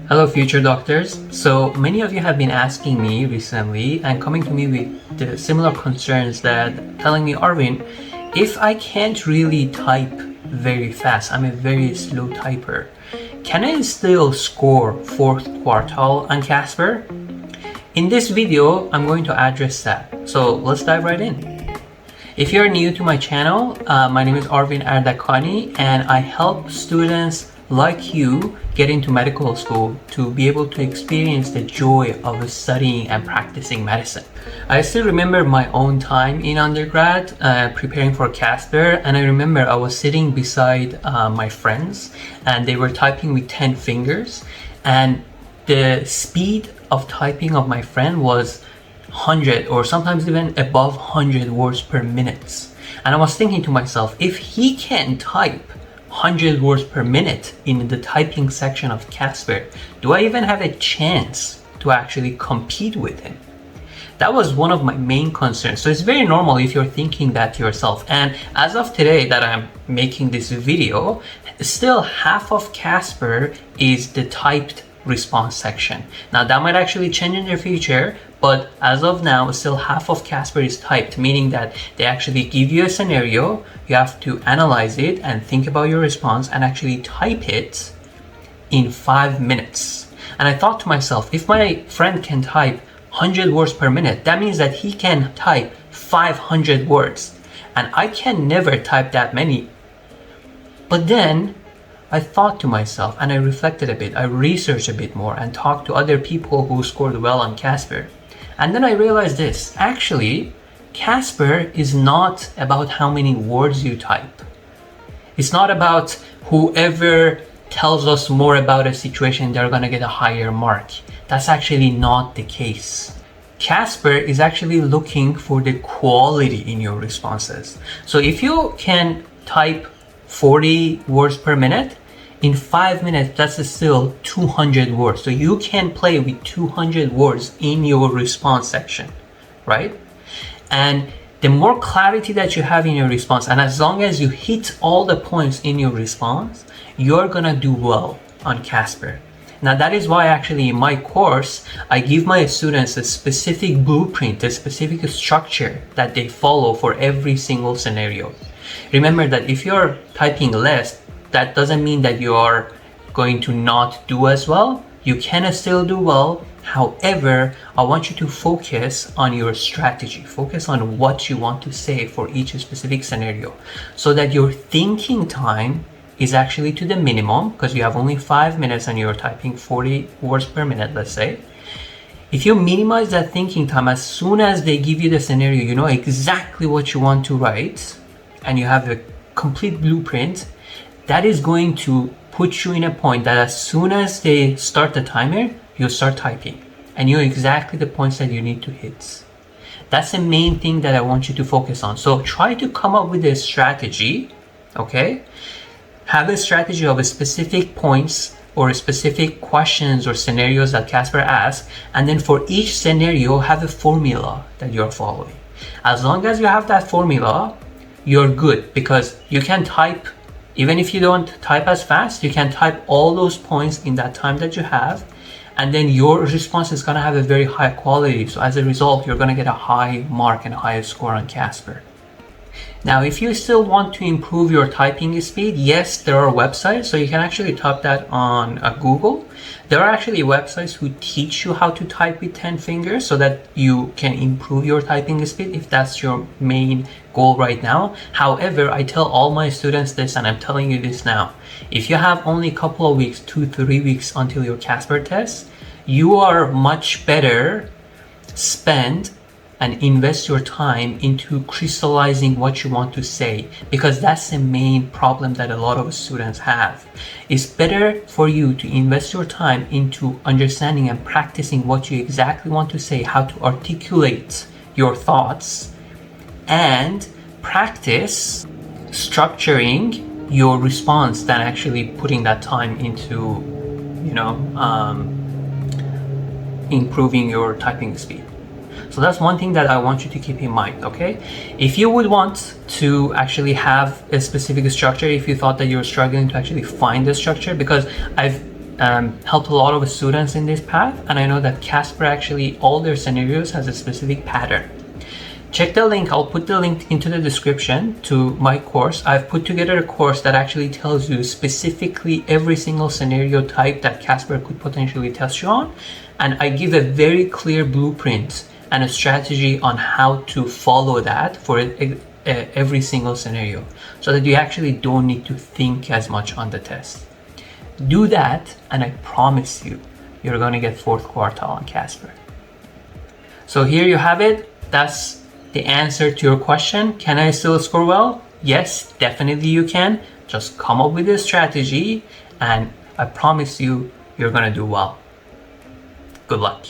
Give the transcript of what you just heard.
Hello future doctors. So many of you have been asking me recently and coming to me with the similar concerns that telling me, Arvin, if I can't really type very fast, I'm a very slow typer, can I still score 4th quartile on CASPer? In this video, I'm going to address that. So let's dive right in. If you're new to my channel, my name is Arvin Ardakani and I help students like you get into medical school to be able to experience the joy of studying and practicing medicine. I still remember my own time in undergrad preparing for CASPer, and I remember I was sitting beside my friends and they were typing with 10 fingers, and the speed of typing of my friend was 100 or sometimes even above 100 words per minute. And I was thinking to myself, if he can type 100 words per minute in the typing section of CASPer, do I even have a chance to actually compete with him? That was one of my main concerns. So it's very normal if you're thinking that to yourself. And as of today that I'm making this video, still half of CASPer is the typed response section. Now that might actually change in the future, but as of now, still half of CASPer is typed, meaning that they actually give you a scenario, you have to analyze it and think about your response and actually type it in 5 minutes. And I thought to myself, if my friend can type 100 words per minute, that means that he can type 500 words. And I can never type that many. But then I thought to myself and I reflected a bit, I researched a bit more and talked to other people who scored well on CASPer. And then I realized this, actually, CASPer is not about how many words you type. It's not about whoever tells us more about a situation, they're gonna get a higher mark. That's actually not the case. CASPer is actually looking for the quality in your responses. So if you can type 40 words per minute, in 5 minutes, that's still 200 words. So you can play with 200 words in your response section, right? And the more clarity that you have in your response, and as long as you hit all the points in your response, you're gonna do well on CASPer. Now that is why actually in my course, I give my students a specific blueprint, a specific structure that they follow for every single scenario. Remember that if you're typing less, that doesn't mean that you are going to not do as well. You can still do well. However, I want you to focus on your strategy. Focus on what you want to say for each specific scenario so that your thinking time is actually to the minimum, because you have only 5 minutes and you're typing 40 words per minute, let's say. If you minimize that thinking time, as soon as they give you the scenario, you know exactly what you want to write and you have a complete blueprint, that is going to put you in a point that as soon as they start the timer, you start typing and you know exactly the points that you need to hit. That's the main thing that I want you to focus on. So try to come up with a strategy, okay? Have a strategy of a specific points or specific questions or scenarios that CASPer asks, and then for each scenario, have a formula that you're following. As long as you have that formula, you're good, because you can type, even if you don't type as fast, you can type all those points in that time that you have, and then your response is gonna have a very high quality. So as a result, you're gonna get a high mark and a high score on CASPer. Now, if you still want to improve your typing speed, yes, there are websites, so you can actually type that on Google. There are actually websites who teach you how to type with 10 fingers so that you can improve your typing speed if that's your main goal right now. However, I tell all my students this, and I'm telling you this now. If you have only a couple of weeks, 2-3 weeks until your CASPer test, you are much better spend and invest your time into crystallizing what you want to say, because that's the main problem that a lot of students have. It's better for you to invest your time into understanding and practicing what you exactly want to say, how to articulate your thoughts, and practice structuring your response than actually putting that time into, improving your typing speed. So that's one thing that I want you to keep in mind, okay? If you would want to actually have a specific structure, if you thought that you're struggling to actually find the structure, because I've helped a lot of students in this path, and I know that CASPer actually, all their scenarios has a specific pattern. Check the link, I'll put the link into the description to my course. I've put together a course that actually tells you specifically every single scenario type that CASPer could potentially test you on, and I give a very clear blueprint and a strategy on how to follow that for every single scenario, so that you actually don't need to think as much on the test. Do that, and I promise you, you're gonna get 4th quartile on CASPer. So here you have it. That's the answer to your question. Can I still score well? Yes, definitely you can. Just come up with a strategy, and I promise you, you're gonna do well. Good luck.